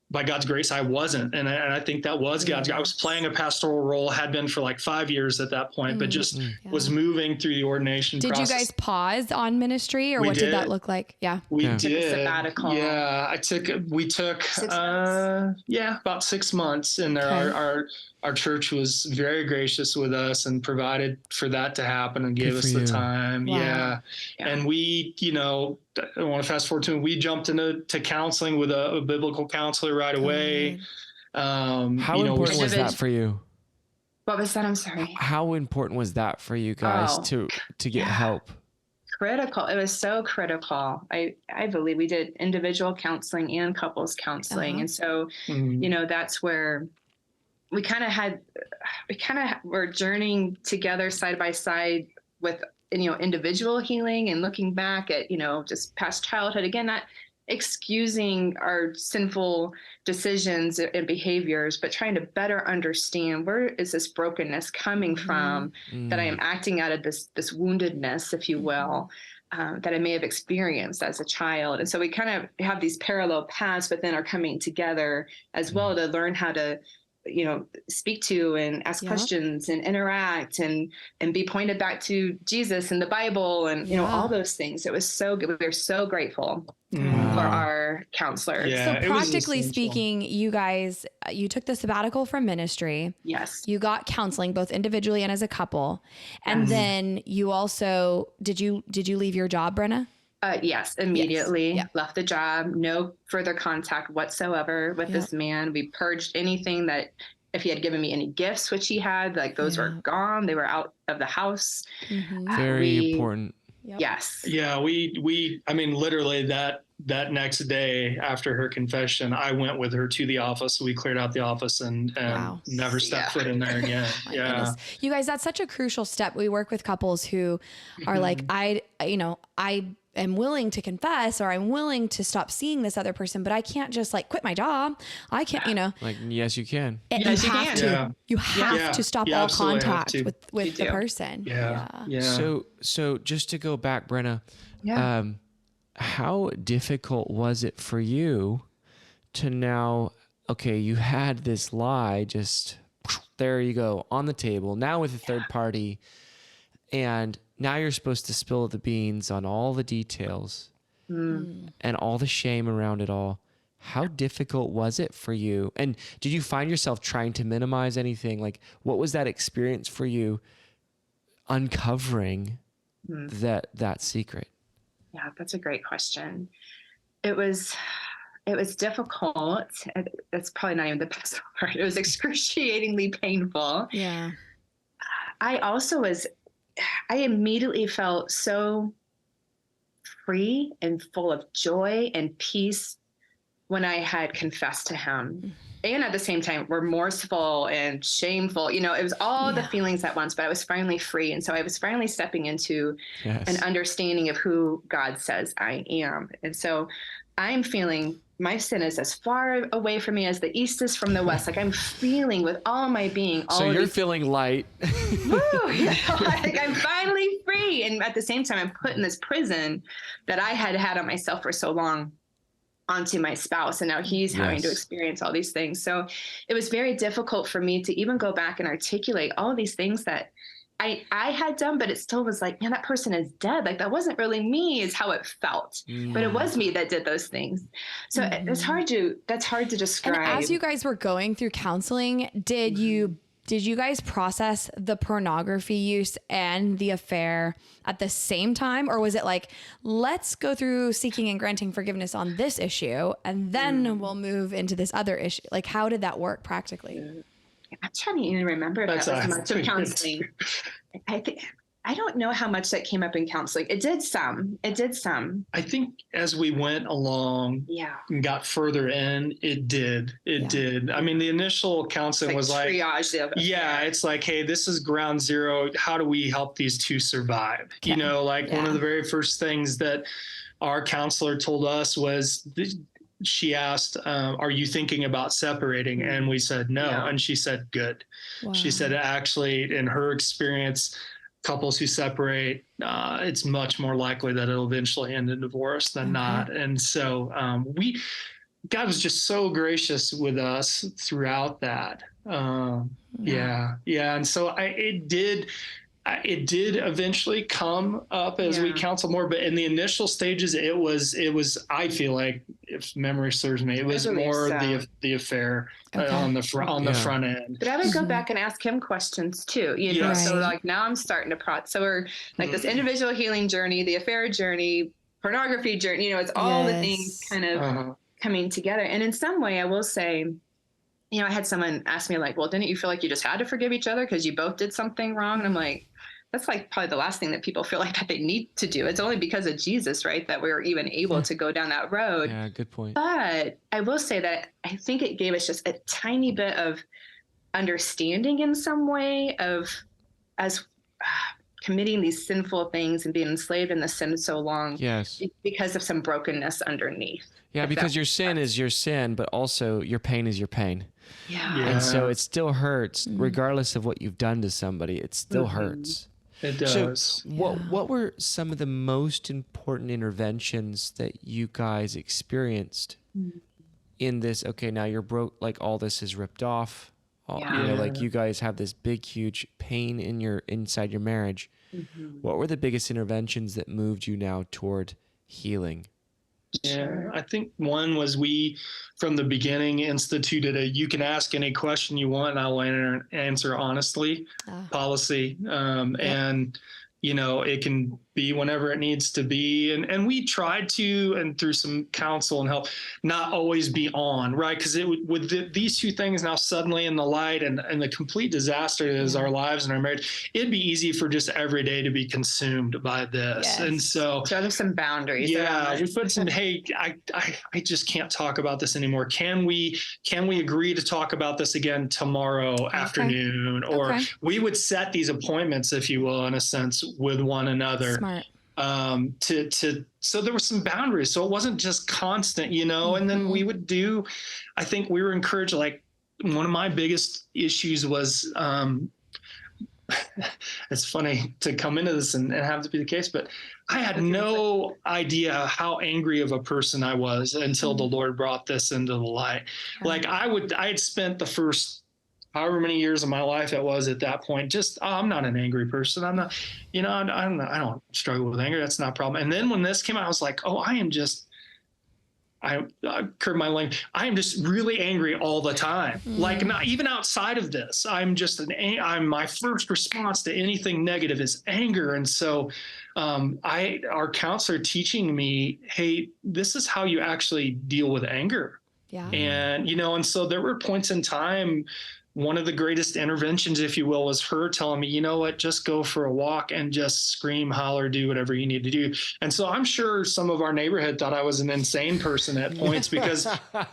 S2: By God's grace, I wasn't. And I think that was God's. I was playing a pastoral role, had been for like 5 years at that point, but just was moving through the ordination process.
S1: Did you guys pause on ministry, or what did that look like? Yeah.
S2: We did.
S4: Sabbatical.
S2: Yeah. We took, 6 months. About 6 months. And our church was very gracious with us and provided for that to happen and gave us the time.
S1: Wow.
S2: Yeah. And we, I want to fast forward to, we jumped into counseling with a biblical counselor right away.
S3: How important was that for you?
S4: What was that? I'm sorry.
S3: How important was that for you guys to get help?
S4: Critical. It was so critical. I believe we did individual counseling and couples counseling. And so, that's where we kind of were journeying together side by side with, individual healing and looking back at, just past childhood. Again, not excusing our sinful decisions and behaviors, but trying to better understand, where is this brokenness coming from that I am acting out of this woundedness, if you will. that I may have experienced as a child. And so we kind of have these parallel paths, but then are coming together as well to learn how to, speak to and ask questions and interact and be pointed back to Jesus and the Bible and, all those things. It was so good. We were so grateful for our counselors.
S2: Yeah,
S1: so practically speaking, you guys, you took the sabbatical from ministry.
S4: Yes.
S1: You got counseling both individually and as a couple. And then you also, did you leave your job, Brenna?
S4: Yes, immediately
S1: Yes.
S4: left the job, no further contact whatsoever with this man. We purged anything that if he had given me any gifts, which he had, like those were gone. They were out of the house.
S3: Very important.
S4: Yes.
S2: Yeah, I mean, literally that next day after her confession, I went with her to the office. We cleared out the office and never stepped foot in there again.
S1: Goodness. You guys, that's such a crucial step. We work with couples who are like, I am willing to confess, or I'm willing to stop seeing this other person, but I can't just like quit my job. I can't,
S3: Like, yes, you can.
S4: Yes, you
S1: have
S4: can.
S1: to. You have to stop all contact with the
S2: do.
S1: person.
S2: Yeah.
S3: So just to go back, Brenna, how difficult was it for you to now, okay, you had this lie, just there you go on the table now with a third party, and now you're supposed to spill the beans on all the details and all the shame around it all. How difficult was it for you? And did you find yourself trying to minimize anything? Like, what was that experience for you uncovering that secret?
S4: Yeah, that's a great question. It was difficult. That's probably not even the best word. It was excruciatingly painful.
S1: Yeah.
S4: I immediately felt so free and full of joy and peace when I had confessed to him. And at the same time, remorseful and shameful. It was all the feelings at once, but I was finally free. And so I was finally stepping into an understanding of who God says I am. And so I'm feeling my sin is as far away from me as the east is from the west. Like I'm feeling with all my being.
S3: So you're feeling light.
S4: Woo, like I'm finally free. And at the same time, I'm put in this prison that I had on myself for so long onto my spouse. And now he's having to experience all these things. So it was very difficult for me to even go back and articulate all of these things that I had done, but it still was like, man, that person is dead. Like that wasn't really me is how it felt, but it was me that did those things. So that's hard to describe.
S1: And as you guys were going through counseling, did you guys process the pornography use and the affair at the same time? Or was it like, let's go through seeking and granting forgiveness on this issue, and then we'll move into this other issue? Like, how did that work practically?
S4: I'm trying to even remember if that was much of counseling. I don't know how much that came up in counseling. It did some.
S2: I think as we went along and got further in, it did. It did. I mean, the initial counseling was like,
S4: triage.
S2: It's like, hey, this is ground zero. How do we help these two survive? Okay. One of the very first things that our counselor told us was, she asked, are you thinking about separating? And we said, no. And she said, good. Wow. She said, actually, in her experience, couples who separate, it's much more likely that it'll eventually end in divorce than not. And so God was just so gracious with us throughout that. And so it did eventually come up as we counsel more, but in the initial stages, it was, I feel like, if memory serves me, it was more the affair on the front end.
S4: But I would go back and ask him questions too, so like now I'm starting to so we're like this individual healing journey, the affair journey, pornography journey, it's all the things kind of coming together. And in some way I will say, I had someone ask me like, well, didn't you feel like you just had to forgive each other because you both did something wrong? And I'm like, that's like probably the last thing that people feel like that they need to do. It's only because of Jesus, right, that we're even able to go down that road.
S3: Yeah, good point.
S4: But I will say that I think it gave us just a tiny bit of understanding in some way of as committing these sinful things and being enslaved in the sin so long.
S3: Yes.
S4: Because of some brokenness underneath.
S3: Yeah, because your sin is your sin, but also your pain is your pain.
S4: Yeah.
S3: And so it still hurts regardless of what you've done to somebody. It still hurts.
S2: It does.
S3: So what were some of the most important interventions that you guys experienced in this? Okay, now you're broke, like all this is ripped off. You know, like you guys have this big, huge pain inside your marriage. What were the biggest interventions that moved you now toward healing?
S2: Yeah, I think one was we, from the beginning, instituted you can ask any question you want and I will answer honestly policy. And, you know, it can be whenever it needs to be. And we tried to, and through some counsel and help, not always be on, right? Because these two things now suddenly in the light and the complete disaster that is our lives and our marriage, it'd be easy for just every day to be consumed by this. Yes. And so
S4: there's some boundaries.
S2: Yeah, we put some, hey, I just can't talk about this anymore. Can we agree to talk about this again tomorrow afternoon? Or we would set these appointments, if you will, in a sense, with one another. Smart. So there were some boundaries. So it wasn't just constant, you know, and then we would I think we were encouraged, like one of my biggest issues was, it's funny to come into this and have to be the case, but I had no idea how angry of a person I was until the Lord brought this into the light. Like I had spent the first however many years of my life it was at that point, just, I'm not an angry person. I'm not, you know, I don't struggle with anger. That's not a problem. And then when this came out, I was like, oh, I curb my language. I am just really angry all the time. Like not even outside of this, I'm just my first response to anything negative is anger. And so, our counselor teaching me, hey, this is how you actually deal with anger. Yeah. And, you know, and so there were points in time, one of the greatest interventions, if you will, was her telling me, you know what, just go for a walk and just scream, holler, do whatever you need to do. And so I'm sure some of our neighborhood thought I was an insane person at points because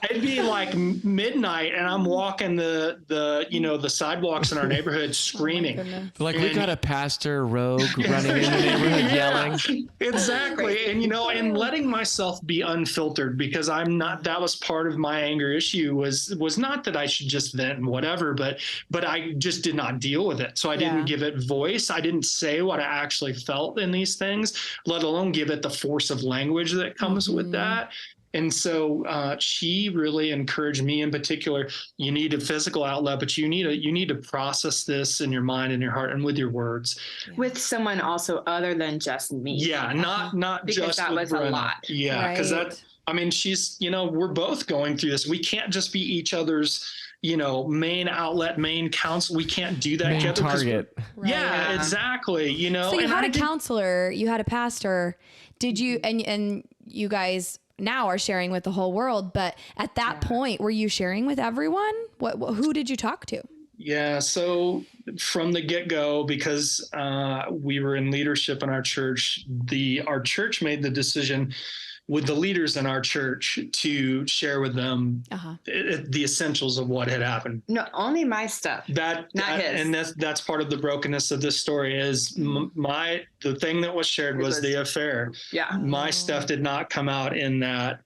S2: it'd be like midnight and I'm walking the sidewalks in our neighborhood screaming.
S3: Like we got a pastor rogue running in the neighborhood yelling.
S2: Exactly. And, you know, and letting myself be unfiltered because that was part of my anger issue was not that I should just vent and whatever, but I just did not deal with it. So I didn't give it voice. I didn't say what I actually felt in these things, let alone give it the force of language that comes with that. And so she really encouraged me in particular, you need a physical outlet, but you need to process this in your mind and your heart and with your words.
S4: With someone also other than just me.
S2: Yeah, not
S4: because
S2: just
S4: that
S2: with
S4: was
S2: Brena.
S4: A lot.
S2: Yeah, because she's, you know, we're both going through this. We can't just be each other's, you know, main outlet, main counsel. We can't do that together.
S3: Target.
S2: Yeah, exactly. You know,
S1: so you had a counselor, you had a pastor. Did you, and you guys now are sharing with the whole world, but at that point, were you sharing with everyone? Who did you talk to?
S2: Yeah. So from the get-go, because we were in leadership in our church, our church made the decision with the leaders in our church to share with them the essentials of what had happened.
S4: No, only my stuff. Not his.
S2: And that's part of the brokenness of this story is the thing that was shared was the affair. Yeah. My stuff did not come out in that,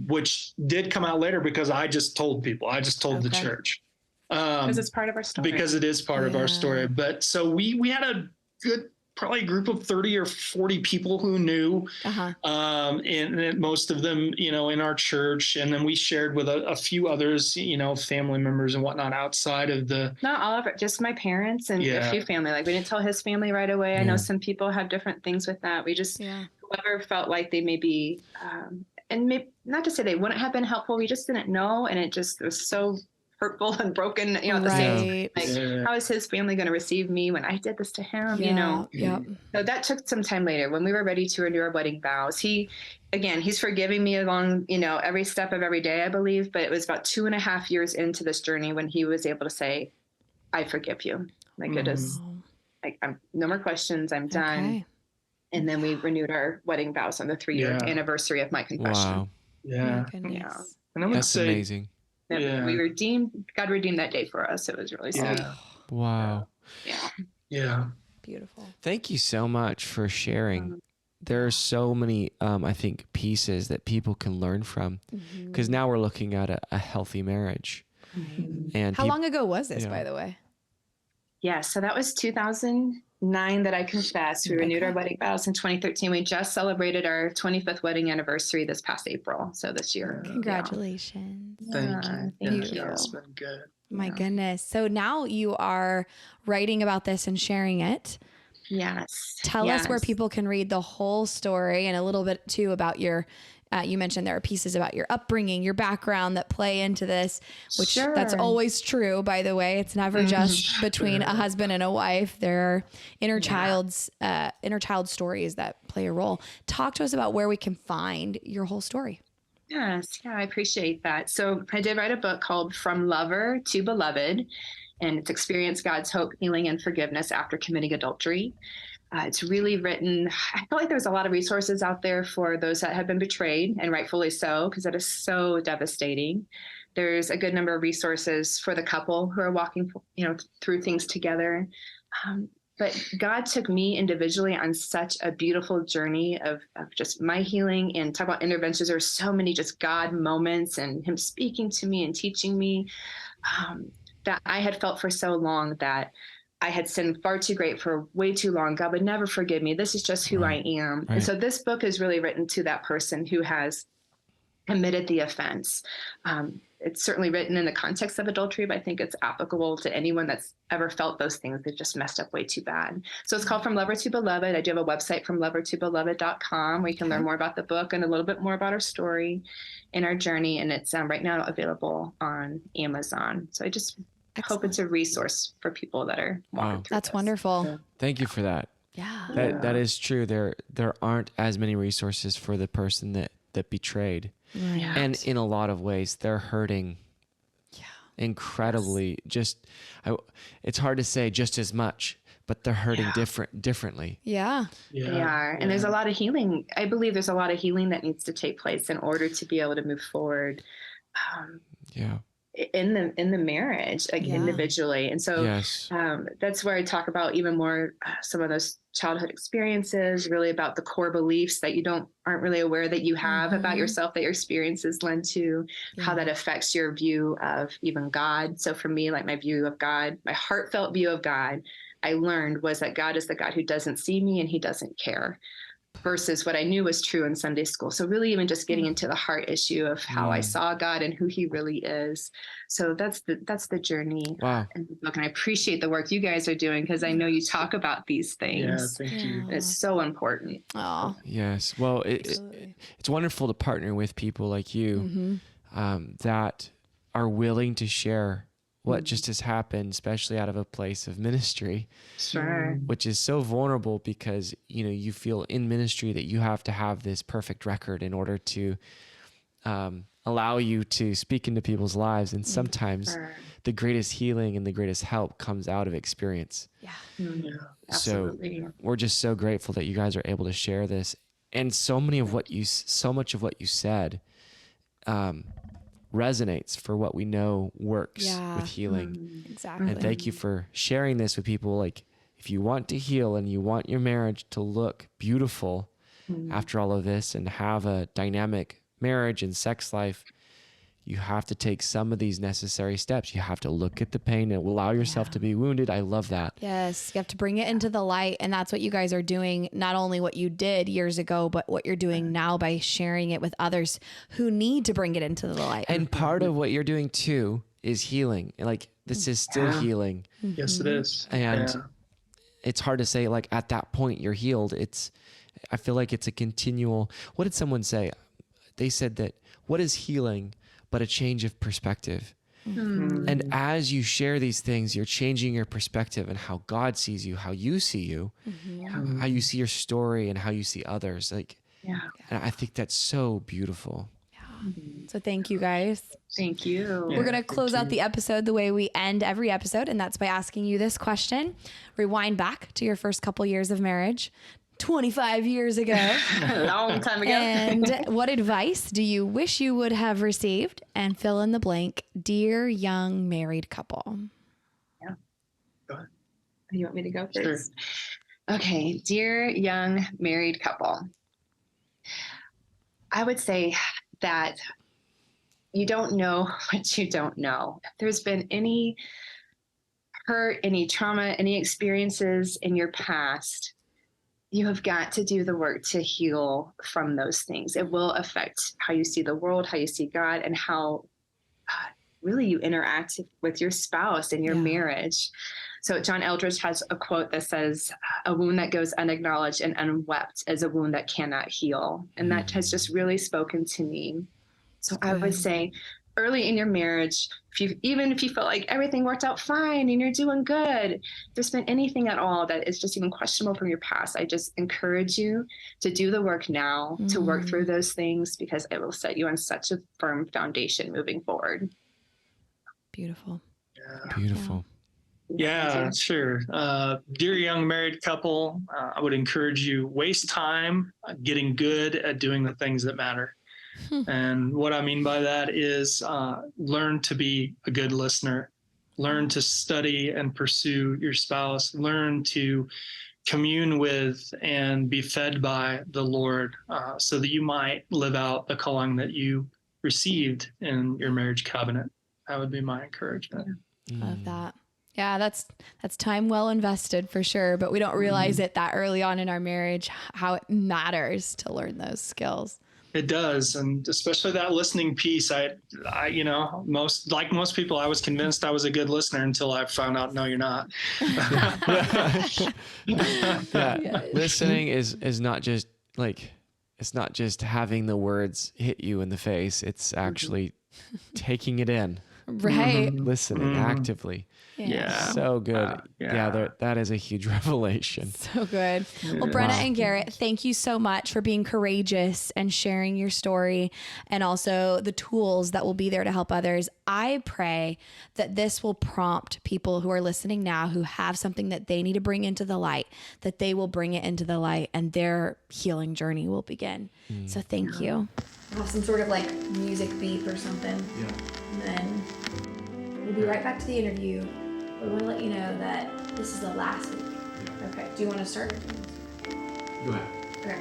S2: which did come out later because I just told people. I just told the church.
S4: Because it's part of our story.
S2: Because it is part of our story. But so we had a good, probably a group of 30 or 40 people who knew, and most of them, you know, in our church. And then we shared with a few others, you know, family members and whatnot outside of
S4: not all of it, just my parents and a few family. Like we didn't tell his family right away. I know some people have different things with that. We just, whoever felt like they may be, and maybe not to say they wouldn't have been helpful. We just didn't know. And it was so hurtful and broken, you know, at the same time. Like, how is his family going to receive me when I did this to him, you know? Yeah. So that took some time later when we were ready to renew our wedding vows. He's forgiving me along, you know, every step of every day, I believe. But it was about 2.5 years into this journey when he was able to say, I forgive you. Like it is like, I'm no more questions. I'm done. Okay. And then we renewed our wedding vows on the 3-year anniversary of my confession.
S3: Wow.
S2: Yeah.
S4: Yeah.
S2: And I would say,
S3: amazing.
S4: God redeemed that day for us. It was really sweet.
S3: Wow.
S2: Yeah.
S1: Beautiful.
S3: Thank you so much for sharing. There are so many, I think, pieces that people can learn from because now we're looking at a healthy marriage.
S1: And how long ago was this, by the way?
S4: Yeah. So that was 2000. 9 that I confess. We renewed our wedding vows in 2013. We just celebrated our 25th wedding anniversary this past April. So this year.
S1: Congratulations.
S2: Thank you.
S4: Thank
S2: Yeah,
S4: you.
S2: it's been good.
S1: My goodness. So now you are writing about this and sharing it.
S4: Yes.
S1: Tell us where people can read the whole story and a little bit too about your, you mentioned there are pieces about your upbringing, your background that play into this, which that's always true, by the way. It's never just between a husband and a wife. There are inner child stories that play a role. Talk to us about where we can find your whole story.
S4: Yes. Yeah, I appreciate that. So I did write a book called From Lover to Beloved, and it's Experience God's Hope, Healing, and Forgiveness After Committing Adultery. It's really written. I feel like there's a lot of resources out there for those that have been betrayed, and rightfully so, because that is so devastating. There's a good number of resources for the couple who are walking, through things together. But God took me individually on such a beautiful journey of just my healing, and talk about interventions. There were so many just God moments and him speaking to me and teaching me that I had felt for so long that I had sinned far too great for way too long. God would never forgive me. This is just who I am.
S3: Right.
S4: And so this book is really written to that person who has committed the offense. It's certainly written in the context of adultery, but I think it's applicable to anyone that's ever felt those things. They've just messed up way too bad. So it's called From Lover to Beloved. I do have a website, fromlovertobeloved.com, where you can learn more about the book and a little bit more about our story and our journey. And it's right now available on Amazon. So I just hope it's a resource for people that are walking through
S1: That's
S4: this.
S1: wonderful.
S3: Thank you for that.
S1: Yeah.
S3: That is true. There aren't as many resources for the person that betrayed.
S1: Right.
S3: And in a lot of ways, they're hurting incredibly. It's hard to say just as much, but they're hurting differently.
S1: Yeah.
S4: They are. And there's a lot of healing. I believe there's a lot of healing that needs to take place in order to be able to move forward. In the marriage, individually. And so that's where I talk about even more some of those childhood experiences, really about the core beliefs that you aren't really aware that you have about yourself, that your experiences lend to, how that affects your view of even God. So for me, like my view of God, my heartfelt view of God, I learned was that God is the God who doesn't see me and he doesn't care, versus what I knew was true in Sunday school. So really even just getting into the heart issue of how I saw God and who he really is. So that's the journey in the book. And I appreciate the work you guys are doing, because I know you talk about these things.
S2: Yeah, thank you.
S4: And it's so important.
S1: Oh,
S3: yes. Well, it's wonderful to partner with people like you that are willing to share what just has happened, especially out of a place of ministry.
S4: Sure.
S3: Which is so vulnerable, because, you feel in ministry that you have to have this perfect record in order to allow you to speak into people's lives. And sometimes the greatest healing and the greatest help comes out of experience.
S1: Yeah.
S4: Absolutely.
S3: So we're just so grateful that you guys are able to share this. And so much of what you said resonates for what we know works with healing.
S1: Exactly.
S3: And thank you for sharing this with people. Like, if you want to heal and you want your marriage to look beautiful after all of this and have a dynamic marriage and sex life, you have to take some of these necessary steps. You have to look at the pain and allow yourself to be wounded. I love that.
S1: Yes. You have to bring it into the light. And that's what you guys are doing. Not only what you did years ago, but what you're doing now by sharing it with others who need to bring it into the light.
S3: And part of what you're doing too is healing. Like, this is still healing.
S2: Yes, it is.
S3: And it's hard to say, like, at that point you're healed. I feel like it's a continual, what did someone say? They said that what is healing but a change of perspective. And as you share these things, you're changing your perspective and how God sees you, how you see you, how you see your story and how you see others. And I think that's so beautiful.
S1: So thank you guys.
S4: Thank you.
S1: We're going to close out the episode the way we end every episode. And that's by asking you this question. Rewind back to your first couple years of marriage, 25 years ago.
S4: A long time ago.
S1: And what advice do you wish you would have received? And fill in the blank, dear young married couple.
S4: Yeah.
S2: Go ahead.
S4: You want me to go first?
S2: Sure.
S4: Okay. Dear young married couple, I would say that you don't know what you don't know. If there's been any hurt, any trauma, any experiences in your past, you have got to do the work to heal from those things. It will affect how you see the world, how you see God, and how really you interact with your spouse and your marriage. So John Eldredge has a quote that says, a wound that goes unacknowledged and unwept is a wound that cannot heal. And that has just really spoken to me. So I would say early in your marriage, even if you felt like everything worked out fine and you're doing good, if there's been anything at all that is just even questionable from your past, I just encourage you to do the work now, to work through those things, because it will set you on such a firm foundation moving forward.
S1: Beautiful.
S3: Beautiful.
S2: Yeah, sure. Dear young married couple, I would encourage you, waste time getting good at doing the things that matter. And what I mean by that is learn to be a good listener, learn to study and pursue your spouse, learn to commune with and be fed by the Lord, so that you might live out the calling that you received in your marriage covenant. That would be my encouragement.
S1: Love that. Yeah, that's time well invested for sure, but we don't realize it that early on in our marriage, how it matters to learn those skills.
S2: It does. And especially that listening piece. I most people, I was convinced I was a good listener until I found out, no, you're not.
S3: Listening is not just like, it's not just having the words hit you in the face. It's actually taking it in.
S1: Right.
S3: Listening actively.
S2: Yeah.
S3: So good. That is a huge revelation.
S1: So good. Well, Brenna and Garrett, thank you so much for being courageous and sharing your story, and also the tools that will be there to help others. I pray that this will prompt people who are listening now who have something that they need to bring into the light, that they will bring it into the light and their healing journey will begin. So thank you. I'll have some sort of like music beat or something. Yeah. And then we'll be right back to the interview. We want to let you know that this is the last week. Okay. Do you want to start?
S3: Go ahead.
S1: Okay.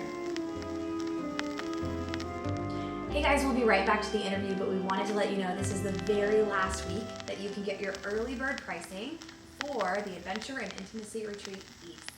S1: Hey guys, we'll be right back to the interview, but we wanted to let you know this is the very last week that you can get your early bird pricing for the Adventure and Intimacy Retreat East.